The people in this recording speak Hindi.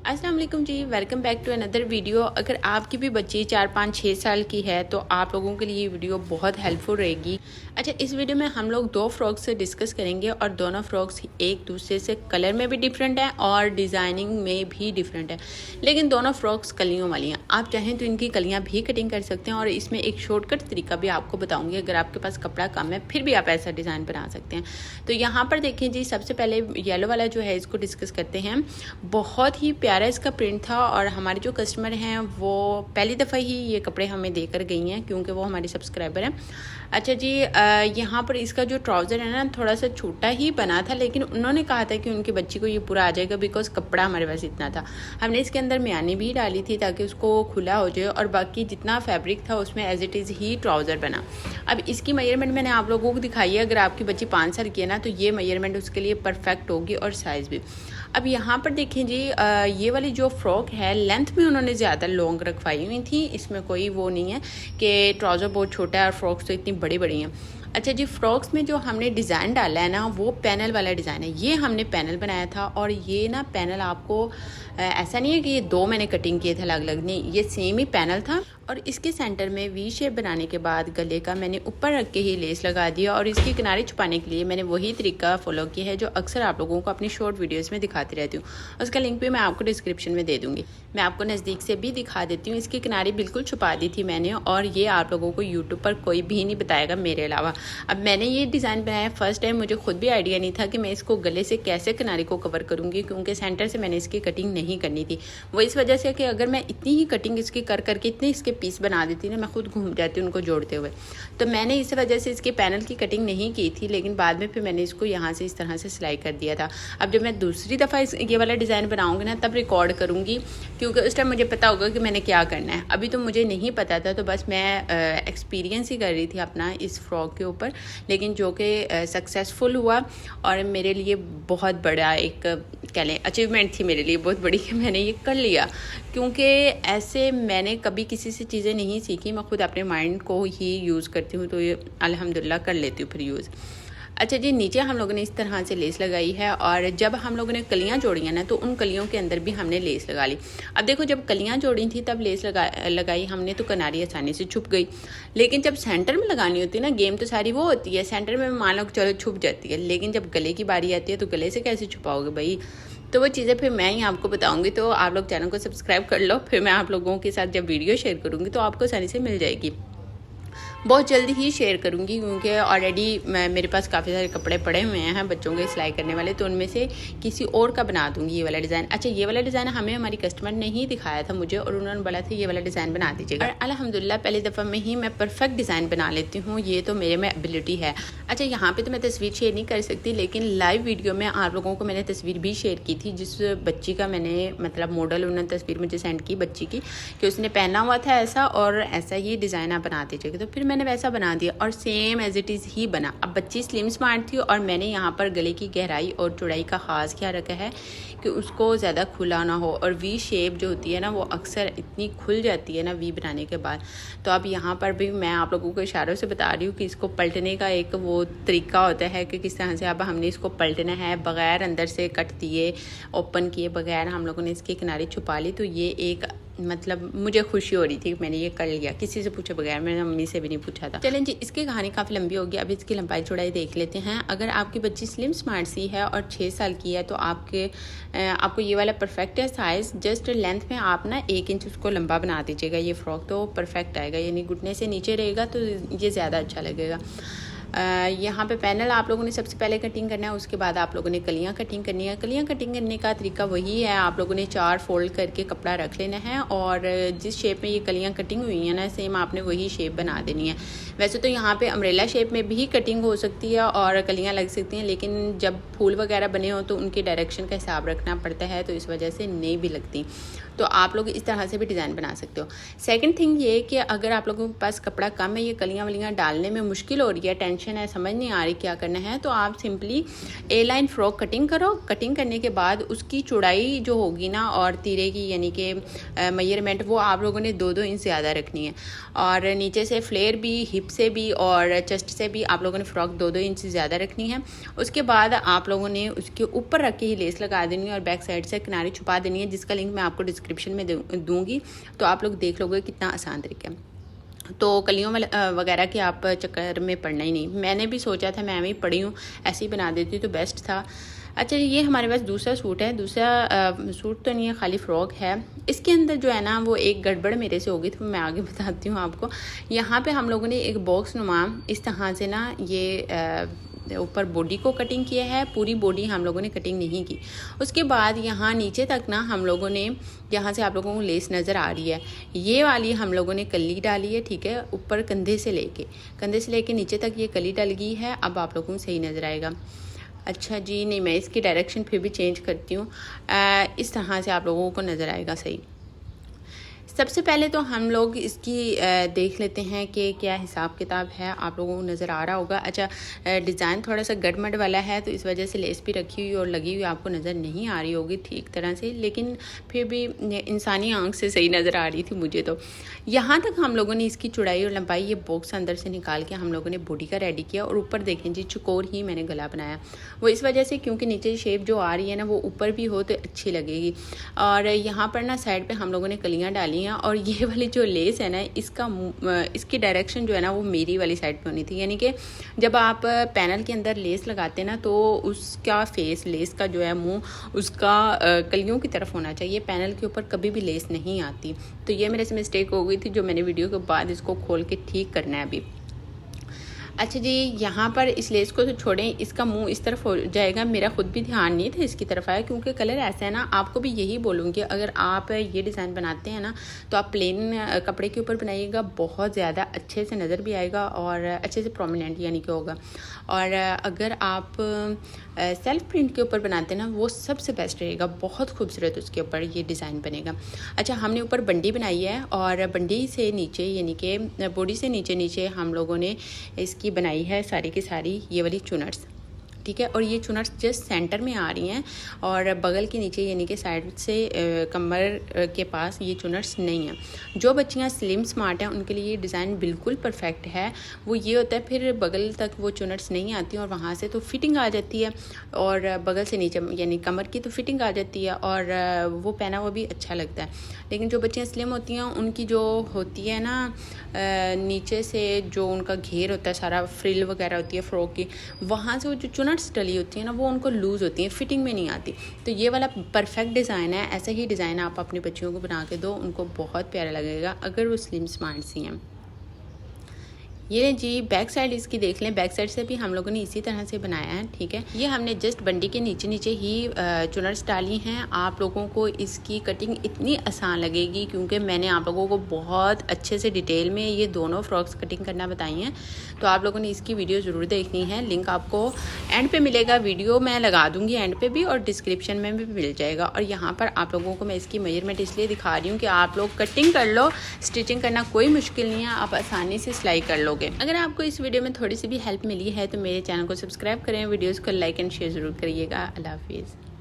अस्सलाम वालेकुम जी, welcome back to another video. अगर आपकी भी बच्ची 4, 5, 6 साल की है तो आप लोगों के लिए ये वीडियो बहुत हेल्पफुल रहेगी। अच्छा, इस वीडियो में हम लोग 2 फ्रॉक्स से डिस्कस करेंगे और दोनों फ्रॉक्स एक दूसरे से कलर में भी डिफरेंट है और डिज़ाइनिंग में भी डिफरेंट है, लेकिन दोनों फ्रॉक्स कलियों वाली हैं। आप चाहें तो इनकी कलियाँ भी कटिंग कर सकते हैं और इसमें एक शॉर्टकट तरीका भी आपको बताऊँगी। अगर आपके पास कपड़ा कम है फिर भी आप ऐसा डिज़ाइन बना सकते हैं। तो यहाँ पर देखें जी, सबसे पहले येलो वाला जो है इसको डिस्कस करते हैं। बहुत ही प्यारा इसका प्रिंट था और हमारे जो कस्टमर हैं वो पहली दफ़ा ही ये कपड़े हमें देकर गई हैं क्योंकि वो हमारी सब्सक्राइबर हैं। अच्छा जी, यहाँ पर इसका जो ट्राउज़र है ना थोड़ा सा छोटा ही बना था, लेकिन उन्होंने कहा था कि उनकी बच्ची को ये पूरा आ जाएगा बिकॉज कपड़ा हमारे पास इतना था। हमने इसके अंदर म्यानी भी डाली थी ताकि उसको खुला हो जाए और बाकी जितना फैब्रिक था उसमें एज इट इज़ ही ट्राउज़र बना। अब इसकी मेजरमेंट मैंने आप लोगों को दिखाई है। अगर आपकी बच्ची 5 साल की है ना तो ये मेजरमेंट उसके लिए परफेक्ट होगी और साइज़ भी। अब यहाँ पर देखें जी, ये वाली जो फ्रॉक है लेंथ में उन्होंने ज़्यादा लॉन्ग रखवाई हुई थी। इसमें कोई वो नहीं है कि ट्राउज़र बहुत छोटा है और फ्रॉक्स तो इतनी बड़ी बड़ी हैं। अच्छा जी, फ्रॉक्स में जो हमने डिज़ाइन डाला है ना वो पैनल वाला डिज़ाइन है। ये हमने पैनल बनाया था और ये ना पैनल आपको ऐसा नहीं है कि ये 2 मैंने कटिंग किए थे अलग अलग, नहीं, ये सेम ही पैनल था। और इसके सेंटर में वी शेप बनाने के बाद गले का मैंने ऊपर रख के ही लेस लगा दिया और इसके किनारे छुपाने के लिए मैंने वही तरीका फॉलो किया है जो अक्सर आप लोगों को अपनी शॉर्ट वीडियोस में दिखाती रहती हूँ। उसका लिंक भी मैं आपको डिस्क्रिप्शन में दे दूँगी। मैं आपको नज़दीक से भी दिखा देती हूँ। इसके किनारे बिल्कुल छुपा दी थी मैंने और ये आप लोगों को यूट्यूब पर कोई भी नहीं बताएगा मेरे अलावा। अब मैंने ये डिज़ाइन बनाया फर्स्ट टाइम, मुझे खुद भी आइडिया नहीं था कि मैं इसको गले से कैसे किनारे को कवर करूँगी क्योंकि सेंटर से मैंने इसकी कटिंग नहीं करनी थी। वो इस वजह से कि अगर मैं इतनी ही कटिंग इसकी कर करके इतने इसके पीस बना देती मैं खुद घूम जाती उनको जोड़ते हुए, तो मैंने इस वजह से इसके पैनल की कटिंग नहीं की थी। लेकिन बाद में फिर मैंने इसको यहाँ से इस तरह से सिलाई कर दिया था। अब जब मैं दूसरी दफ़ा ये वाला डिज़ाइन बनाऊंगी ना तब रिकॉर्ड करूँगी क्योंकि उस टाइम मुझे पता होगा कि मैंने क्या करना है। अभी तो मुझे नहीं पता था, तो बस मैं एक्सपीरियंस ही कर रही थी अपना इस फ्रॉक के ऊपर, लेकिन जो कि सक्सेसफुल हुआ और मेरे लिए बहुत बड़ा एक कह लें अचीवमेंट थी मेरे लिए बहुत बड़ी कि मैंने ये कर लिया। क्योंकि ऐसे मैंने कभी किसी से चीज़ें नहीं सीखी, मैं खुद अपने माइंड को ही यूज़ करती हूँ, तो ये अल्हम्दुलिल्लाह कर लेती हूँ फिर यूज़। अच्छा जी, नीचे हम लोगों ने इस तरह से लेस लगाई है और जब हम लोगों ने कलियाँ जोड़ी हैं ना तो उन कलियों के अंदर भी हमने लेस लगा ली। अब देखो, जब कलियाँ जोड़ी थी तब लेस लगाई हमने तो किनारी आसानी से छुप गई, लेकिन जब सेंटर में लगानी होती है ना, गेम तो सारी वो होती है, सेंटर में मान लो चलो छुप जाती है, लेकिन जब गले की बारी आती है तो गले से कैसे छुपाओगे भाई। तो वो चीज़ें फिर मैं ही आपको बताऊंगी, तो आप लोग चैनल को सब्सक्राइब कर लो, फिर मैं आप लोगों के साथ जब वीडियो शेयर करूँगी तो आपको आसानी से मिल जाएगी। बहुत जल्दी ही शेयर करूँगी क्योंकि ऑलरेडी मेरे पास काफ़ी सारे कपड़े पड़े हुए हैं बच्चों के सिलाई करने वाले, तो उनमें से किसी और का बना दूँगी ये वाला डिज़ाइन। अच्छा, ये वाला डिज़ाइन हमें हमारी कस्टमर ने ही दिखाया था मुझे और उन्होंने बोला था ये वाला डिज़ाइन बना दीजिएगा और अल्हम्दुलिल्लाह पहली दफ़ा में ही मैं परफेक्ट डिज़ाइन बना लेती हूँ। ये तो मेरे में एबिलिटी है। अच्छा, यहाँ पर तो मैं तस्वीर शेयर नहीं कर सकती, लेकिन लाइव वीडियो में आप लोगों को मैंने तस्वीर भी शेयर की थी जिस बच्ची का मैंने मतलब मॉडल उन्होंने तस्वीर मुझे सेंड की बच्ची की कि उसने पहना हुआ था ऐसा और ऐसा ही डिज़ाइन आप बना दीजिएगा। तो फिर मैंने वैसा बना दिया और सेम एज इट इज़ ही बना। अब बच्ची स्लिम स्मार्ट थी और मैंने यहाँ पर गले की गहराई और चौड़ाई का ख़ास ख्याल रखा है कि उसको ज़्यादा खुला ना हो और वी शेप जो होती है ना वो अक्सर इतनी खुल जाती है ना वी बनाने के बाद। तो अब यहाँ पर भी मैं आप लोगों को इशारों से बता रही हूँ कि इसको पलटने का एक वो तरीका होता है कि किस तरह से अब हमने इसको पलटना है बग़ैर अंदर से कट दिए, ओपन किए बगैर हम लोगों ने इसके किनारे छुपा ली। तो ये एक मतलब मुझे खुशी हो रही थी कि मैंने ये कर लिया किसी से पूछे बगैर, मैंने मम्मी से भी नहीं पूछा था। चलें जी, इसकी कहानी काफ़ी लंबी होगी, अब इसकी लंबाई चौड़ाई देख लेते हैं। अगर आपकी बच्ची स्लिम स्मार्ट सी है और 6 साल की है तो आपको ये वाला परफेक्ट है साइज़। जस्ट लेंथ में आप ना 1 इंच उसको लंबा बना दीजिएगा, ये फ्रॉक तो परफेक्ट आएगा, यानी घुटने से नीचे रहेगा तो ये ज़्यादा अच्छा लगेगा। यहाँ पे पैनल आप लोगों ने सबसे पहले कटिंग करना है, उसके बाद आप लोगों ने कलियाँ कटिंग करनी है। कलियाँ कटिंग करने का तरीका वही है, आप लोगों ने 4 फोल्ड करके कपड़ा रख लेना है और जिस शेप में ये कलियाँ कटिंग हुई हैं ना सेम आपने वही शेप बना देनी है। वैसे तो यहाँ पे अम्ब्रेला शेप में भी कटिंग हो सकती है और कलियाँ लग सकती हैं, लेकिन जब फूल वगैरह बने हो तो उनके डायरेक्शन का हिसाब रखना पड़ता है, तो इस वजह से नहीं भी लगती। तो आप लोग इस तरह से भी डिज़ाइन बना सकते हो। सेकंड थिंग ये कि अगर आप लोगों के पास कपड़ा कम है, ये कलियाँ वलियाँ डालने में मुश्किल हो रही है, टेंशन टेंशन है, समझ नहीं आ रही क्या करना है, तो आप सिंपली ए लाइन फ्रॉक कटिंग करो। कटिंग करने के बाद उसकी चौड़ाई जो होगी ना और तीरे की यानी कि मेजरमेंट वो आप लोगों ने 2-2 इंच ज़्यादा रखनी है। और नीचे से फ्लेयर भी, हिप से भी और चेस्ट से भी आप लोगों ने फ़्रॉक 2-2 इंच ज़्यादा रखनी है। उसके बाद आप लोगों ने उसके ऊपर रख के ही लेस लगा देनी है और बैक साइड से किनारे छुपा देनी है, जिसका लिंक मैं आपको डिस्क्रिप्शन में दूँगी, तो आप लोग देख लोगे कितना आसान तरीका है। तो कलियों वगैरह के आप चक्कर में पड़ना ही नहीं। मैंने भी सोचा था, मैं भी पढ़ी हूँ, ऐसे ही बना देती तो बेस्ट था। अच्छा, ये हमारे पास दूसरा सूट है। दूसरा सूट तो नहीं है, खाली फ़्रॉक है। इसके अंदर जो है ना वो एक गड़बड़ मेरे से हो गई, तो मैं आगे बताती हूँ आपको। यहाँ पे हम लोगों ने एक बॉक्स नुमा इस तरह से ना ये ऊपर बॉडी को कटिंग किया है, पूरी बॉडी हम लोगों ने कटिंग नहीं की। उसके बाद यहाँ नीचे तक ना हम लोगों ने, यहाँ से आप लोगों को लेस नज़र आ रही है, ये वाली हम लोगों ने कली डाली है, ठीक है, ऊपर कंधे से लेके नीचे तक ये कली डल गई है। अब आप लोगों को सही नज़र आएगा। अच्छा जी, नहीं, मैं इसकी डायरेक्शन फिर भी चेंज करती हूँ। इस तरह से आप लोगों को नज़र आएगा सही। सबसे पहले तो हम लोग इसकी देख लेते हैं कि क्या हिसाब किताब है, आप लोगों को नज़र आ रहा होगा। अच्छा, डिज़ाइन थोड़ा सा गड़मड़ वाला है, तो इस वजह से लेस भी रखी हुई और लगी हुई आपको नज़र नहीं आ रही होगी ठीक तरह से, लेकिन फिर भी इंसानी आंख से सही नज़र आ रही थी मुझे। तो यहाँ तक हम लोगों ने इसकी चौड़ाई और लंबाई, ये बॉक्स अंदर से निकाल के हम लोगों ने बॉडी का रेडी किया। और ऊपर देखें जी, चौकोर ही मैंने गला बनाया, वो इस वजह से क्योंकि नीचे शेप जो आ रही है ना वो ऊपर भी हो तो अच्छी लगेगी। और यहाँ पर ना साइड पे हम लोगों ने कलियाँ डाली हैं। और ये वाली जो लेस है ना, इसकी डायरेक्शन जो है ना वो मेरी वाली साइड पे होनी थी, यानी कि जब आप पैनल के अंदर लेस लगाते हैं ना तो उसका फेस, लेस का जो है मुंह, उसका कलियों की तरफ होना चाहिए, पैनल के ऊपर कभी भी लेस नहीं आती। तो ये मेरे से मिस्टेक हो गई थी, जो मैंने वीडियो के बाद इसको खोल के ठीक करना है अभी। अच्छा जी, यहाँ पर इस लेस को तो छोड़ें, इसका मुंह इस तरफ हो जाएगा। मेरा खुद भी ध्यान नहीं था इसकी तरफ आया, क्योंकि कलर ऐसा है ना। आपको भी यही बोलूँगी, अगर आप ये डिज़ाइन बनाते हैं ना तो आप प्लेन कपड़े के ऊपर बनाइएगा, बहुत ज़्यादा अच्छे से नज़र भी आएगा और अच्छे से प्रोमिनेंट यानी कि होगा। और अगर आप सेल्फ प्रिंट के ऊपर बनाते हैं ना, वो सबसे बेस्ट रहेगा, बहुत खूबसूरत उसके ऊपर ये डिज़ाइन बनेगा। अच्छा, हमने ऊपर बंडी बनाई है और बंडी से नीचे यानी कि बॉडी से नीचे हम लोगों ने इसकी बनाई है सारी की सारी ये वाली चुनर्स, ठीक है। और ये चुनर्स जस्ट सेंटर में आ रही हैं और बगल के नीचे यानी कि साइड से कमर के पास ये चुनर्स नहीं हैं। जो बच्चियां स्लिम स्मार्ट हैं उनके लिए ये डिज़ाइन बिल्कुल परफेक्ट है। वो ये होता है, फिर बगल तक वो चुनर्स नहीं आती और वहाँ से तो फिटिंग आ जाती है, और बगल से नीचे यानी कमर की तो फिटिंग आ जाती है और वो पहना हुआ भी अच्छा लगता है। लेकिन जो बच्चियाँ स्लिम होती हैं उनकी जो होती है ना नीचे से जो उनका घेर होता है, सारा फ्रिल वगैरह होती है फ्रॉक की, वहाँ से वो जो चुनर्स डली होती है ना वो उनको लूज़ होती हैं, फिटिंग में नहीं आती। तो ये वाला परफेक्ट डिज़ाइन है। ऐसा ही डिज़ाइन आप अपनी बच्चियों को बना के दो, उनको बहुत प्यारा लगेगा अगर वो स्लिम स्मार्ट सी हैं। ये जी बैक साइड इसकी देख लें, बैक साइड से भी हम लोगों ने इसी तरह से बनाया है, ठीक है। ये हमने जस्ट बंडी के नीचे ही चुनर्स डाली हैं। आप लोगों को इसकी कटिंग इतनी आसान लगेगी क्योंकि मैंने आप लोगों को बहुत अच्छे से डिटेल में ये दोनों फ्रॉक्स कटिंग करना बताई हैं। तो आप लोगों ने इसकी वीडियो ज़रूर देखनी है, लिंक आपको एंड पे मिलेगा, वीडियो मैं लगा दूँगी एंड पे भी और डिस्क्रिप्शन में भी मिल जाएगा। और यहाँ पर आप लोगों को मैं इसकी मेजरमेंट इसलिए दिखा रही हूँ कि आप लोग कटिंग कर लो, स्टिचिंग करना कोई मुश्किल नहीं है, आप आसानी से सिलाई कर लो। अगर आपको इस वीडियो में थोड़ी सी भी हेल्प मिली है तो मेरे चैनल को सब्सक्राइब करें, वीडियोस को लाइक एंड शेयर ज़रूर करिएगा। अल्लाह हाफिज़।